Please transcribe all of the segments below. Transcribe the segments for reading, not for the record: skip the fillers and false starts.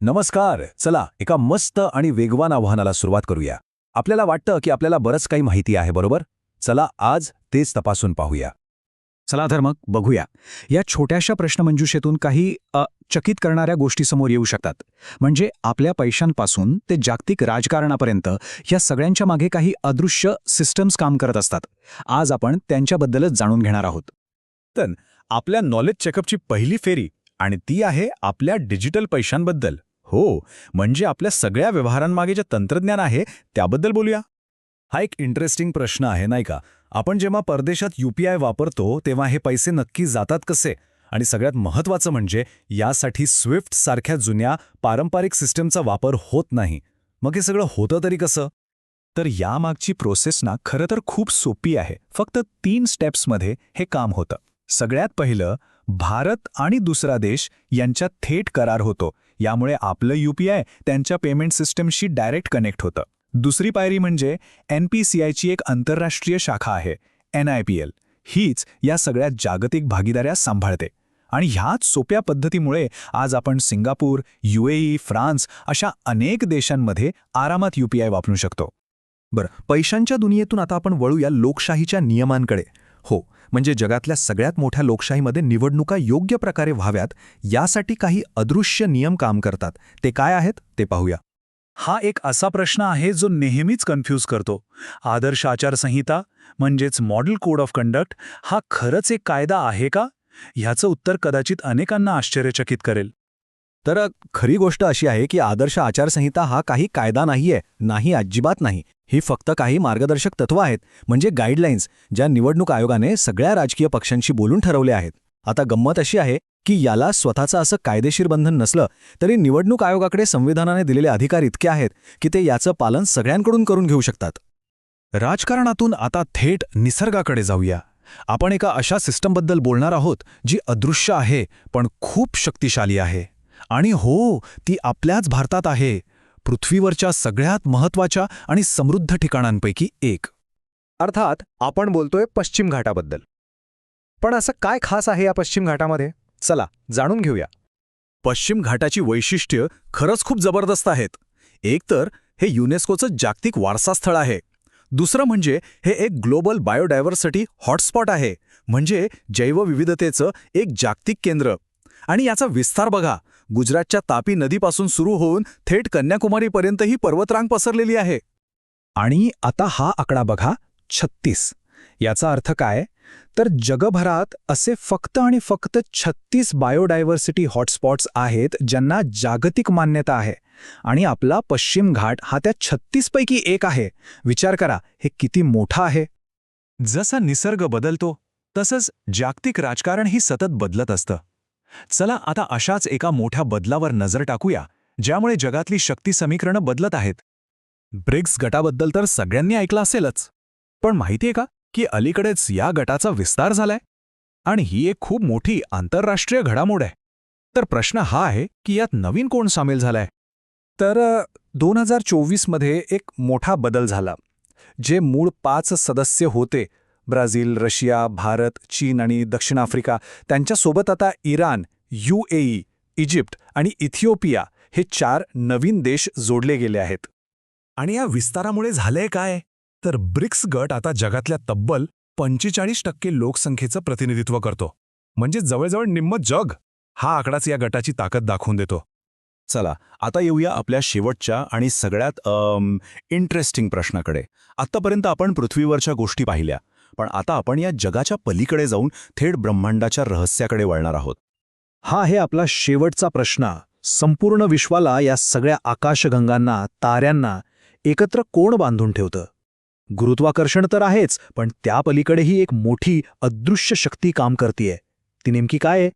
नमस्कार. चला एका मस्त आणि वेगवान आव्हानाला सुरुवात करूया. आपल्याला वाटतं की आपल्याला बरंच काही माहिती आहे, बरोबर? चला आज तेच तपासून पाहूया. चला तर मग बघूया. या छोट्याशा प्रश्नमंजुषेतून काही चकित करणाऱ्या गोष्टी समोर येऊ शकतात. म्हणजे आपल्या पैशांपासून ते जागतिक राजकारणापर्यंत या सगळ्यांच्या मागे काही अदृश्य सिस्टम्स काम करत असतात. आज आपण त्यांच्याबद्दलच जाणून घेणार आहोत. तर आपल्या नॉलेज चेकअपची पहिली फेरी, आणि ती आहे आपल्या डिजिटल पैशांबद्दल. हो, म्हणजे आपल्या सगळ्या व्यवहारांमागे जे तंत्रज्ञान आहे त्याबद्दल बोलूया. हा एक इंटरेस्टिंग प्रश्न आहे, नाही का? आपण जेव्हा परदेशात UPI वापरतो तेव्हा हे पैसे नक्की जातात कसे? आणि सगळ्यात महत्त्वाचं म्हणजे यासाठी स्विफ्ट सारख्या जुन्या पारंपरिक सिस्टमचा वापर होत नाही. मग हे सगळं होतं तरी कसं? तर यामागची प्रोसेस ना खरं तर खूप सोपी आहे. फक्त 3 स्टेप्समध्ये हे काम होतं. सगळ्यात पहिलं, भारत आणि दुसरा देश यांच्यात थेट करार होतो. यामुळे आपलं UPI त्यांच्या पेमेंट सिस्टमशी डायरेक्ट कनेक्ट होतं. दुसरी पायरी म्हणजे NPCIची एक आंतरराष्ट्रीय शाखा आहे, NIPL. हीच या सगळ्या जागतिक भागीदाऱ्या सांभाळते. आणि ह्याच सोप्या पद्धतीमुळे आज आपण सिंगापूर, UAE, फ्रान्स अशा अनेक देशांमध्ये आरामात UPI वापरू शकतो. बरं, पैशांच्या दुनियेतून आता आपण वळूया लोकशाहीच्या नियमांकडे. हो, म्हणजे जगातल्या सगळ्यात मोठ्या लोकशाहीमध्ये निवडणुका योग्य प्रकारे व्हाव्यात यासाठी काही अदृश्य नियम काम करतात. ते काय आहेत ते पाहूया. हा एक असा प्रश्न आहे जो नेहमीच कन्फ्यूज करतो. आदर्श आचारसंहिता म्हणजेच मॉडेल कोड ऑफ कंडक्ट हा खरंच एक कायदा आहे का? ह्याचं उत्तर कदाचित अनेकांना आश्चर्यचकित करेल. तर खरी गोष्ट अशी आहे की आदर्श आचारसंहिता हा काही कायदा नाहीये, नाही, अजिबात नाही. ही फक्त काही मार्गदर्शक तत्त्व आहेत, म्हणजे गाईडलाईन्स, ज्या निवडणूक आयोगाने सगळ्या राजकीय पक्षांशी बोलून ठरवले आहेत. आता गंमत अशी आहे की याला स्वतःचं असं कायदेशीर बंधन नसलं तरी निवडणूक आयोगाकडे संविधानाने दिलेले अधिकार इतके आहेत की ते याचं पालन सगळ्यांकडून करून घेऊ शकतात. राजकारणातून आता थेट निसर्गाकडे जाऊया. आपण एका अशा सिस्टमबद्दल बोलणार आहोत जी अदृश्य आहे पण खूप शक्तिशाली आहे. आणि हो, ती आपल्याच भारतात आहे, पृथ्वीवरच्या सगळ्यात महत्त्वाच्या आणि समृद्ध ठिकाणांपैकी एक. अर्थात आपण बोलतोय पश्चिम घाटाबद्दल. पण असं काय खास आहे या पश्चिम घाटामध्ये? चला जाणून घेऊया. पश्चिम घाटाची वैशिष्ट्य खरंच खूप जबरदस्त आहेत. एक तर हे युनेस्कोचं जागतिक वारसा स्थळ आहे. दुसरं म्हणजे हे एक ग्लोबल बायोडायव्हर्सिटी हॉटस्पॉट आहे, म्हणजे जैवविविधतेचं एक जागतिक केंद्र. आणि याचा विस्तार बघा, गुजरातच्या तापी नदीपासून सुरू होऊन थेट कन्याकुमारीपर्यंत ही पर्वतरांग पसरलेली आहे. आणि आता हा आकडा बघा, 36. याचा अर्थ काय? तर जगभरात असे फक्त आणि फक्त 36 बायोडायव्हर्सिटी हॉटस्पॉट्स आहेत ज्यांना जागतिक मान्यता आहे. आणि आपला पश्चिम घाट हा त्या 36 पैकी एक आहे. विचार करा, हे किती मोठा आहे. जसा निसर्ग बदलतो तसंच जागतिक राजकारणही सतत बदलत असतं. चला आता अशाच एका मोठ्या बदलावर नजर टाकूया, ज्यामुळे जगातली शक्ती समीकरणं बदलत आहेत. ब्रिक्स गटाबद्दल तर सगळ्यांनी ऐकलं असेलच. पण माहितीये का की अलीकडेच या गटाचा विस्तार झालाय? आणि ही एक खूप मोठी आंतरराष्ट्रीय घडामोड आहे. तर प्रश्न हा आहे की यात नवीन कोण सामील झालाय? तर 2024मध्ये एक मोठा बदल झाला. जे मूळ 5 सदस्य होते, ब्राझील, रशिया, भारत, चीन आणि दक्षिण आफ्रिका, त्यांच्यासोबत आता इराण, UAE, इजिप्त आणि इथिओपिया हे 4 नवीन देश जोडले गेले आहेत. आणि या विस्तारामुळे झालंय काय? तर ब्रिक्स गट आता जगातल्या तब्बल 45% लोकसंख्येचं प्रतिनिधित्व करतो. म्हणजे जवळजवळ निम्मं जग. हा आकडाच या गटाची ताकद दाखवून देतो. चला आता येऊया आपल्या शेवटच्या आणि सगळ्यात इंटरेस्टिंग प्रश्नाकडे. आत्तापर्यंत आपण पृथ्वीवरच्या गोष्टी पाहिल्या, पण आता आपण या जगाच्या पलीकडे जाऊन थेट ब्रह्मांडाच्या रहस्याकडे वळणार आहोत. हा आहे आपला शेवटचा प्रश्न. संपूर्ण विश्वाला, या सगळ्या आकाशगंगांना, ताऱ्यांना एकत्र कोण बांधून ठेवतं? गुरुत्वाकर्षण तर आहेच, पण त्या पलीकडेही एक मोठी अदृश्य शक्ती काम करतीये. ती नेमकी काय आहे?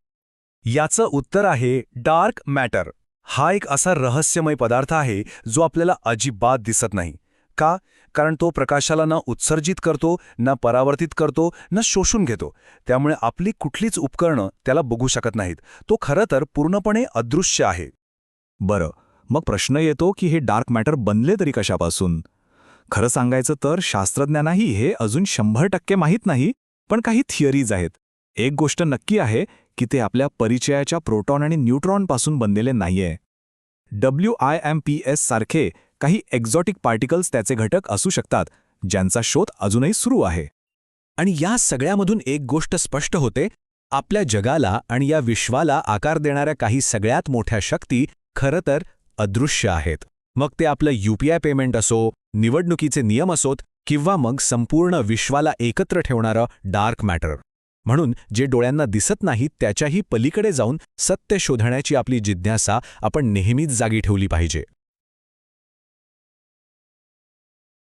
याचं उत्तर आहे डार्क मॅटर. हा एक असा रहस्यमय पदार्थ आहे जो आपल्याला अजिबात दिसत नाही. का? कारण तो प्रकाशाला न उत्सर्जित करतो, न परावर्तित करतो, न शोषून घेतो. त्यामुळे आपली कुठलीच उपकरणं त्याला बघू शकत नाहीत. तो खरं तर पूर्णपणे अदृश्य आहे. बरं, मग प्रश्न येतो की हे डार्क मॅटर बनले तरी कशापासून? खरं सांगायचं तर शास्त्रज्ञांनाही हे अजून 100% माहीत नाही, पण काही थिअरीज आहेत. एक गोष्ट नक्की आहे की ते आपल्या परिचयाच्या प्रोटॉन आणि न्यूट्रॉनपासून बनलेले नाहीये. WIMPs सारखे काही एक्झॉटिक पार्टिकल्स त्याचे घटक असू शकतात, ज्यांचा शोध अजूनही सुरू आहे. आणि या सगळ्यामधून एक गोष्ट स्पष्ट होते, आपल्या जगाला आणि या विश्वाला आकार देणाऱ्या काही सगळ्यात मोठ्या शक्ती खरं तर अदृश्य आहेत. मग ते आपलं UPI पेमेंट असो, निवडणुकीचे नियम असोत, किंवा मग संपूर्ण विश्वाला एकत्र ठेवणारं डार्क मॅटर. म्हणून जे डोळ्यांना दिसत नाही त्याच्याही पलीकडे जाऊन सत्य शोधण्याची आपली जिज्ञासा आपण नेहमीच जागी ठेवली पाहिजे.